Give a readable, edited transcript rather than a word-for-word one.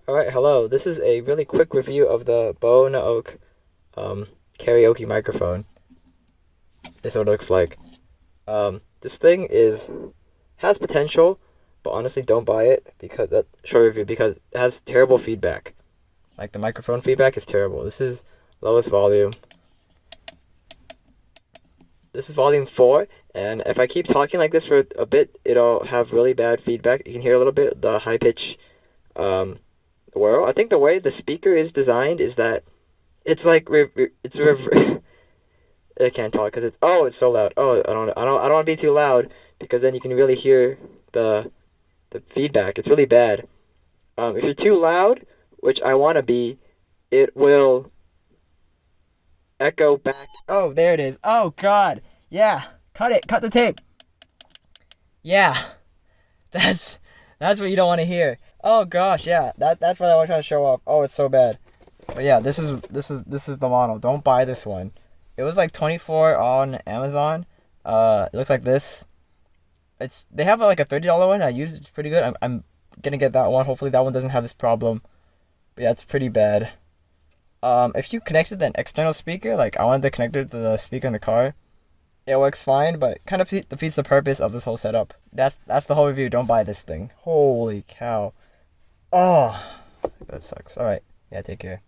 Alright, hello. This is a really quick review of the BONAOK karaoke microphone. This is what it looks like. This thing has potential, but honestly don't buy it because that short review because it has terrible feedback. Like the microphone feedback is terrible. This is lowest volume. This is volume 4, and if I keep talking like this for a bit, it'll have really bad feedback. You can hear a little bit the high pitch whirl. I think the way the speaker is designed is that it's like I can't talk because it's so loud. I don't want to be too loud because then you can really hear the the feedback. It's really bad. If you're too loud, which I want to be, it will echo back. Oh, there it is. Oh God, yeah. Cut it. Cut the tape. Yeah, that's that's what you don't want to hear. Oh gosh, yeah. That's what I was trying to show off. Oh, it's so bad. But yeah, this is the model. Don't buy this one. It was like 24 on Amazon. It looks like this. They have like a $30 one. I use it. It's pretty good. I'm gonna get that one. Hopefully that one doesn't have this problem. But yeah, it's pretty bad. If you connected an external speaker, like I wanted to connect it to the speaker in the car, it works fine. But it kind of defeats the purpose of this whole setup. That's the whole review. Don't buy this thing. Holy cow. Oh, that sucks. All right. Yeah, take care.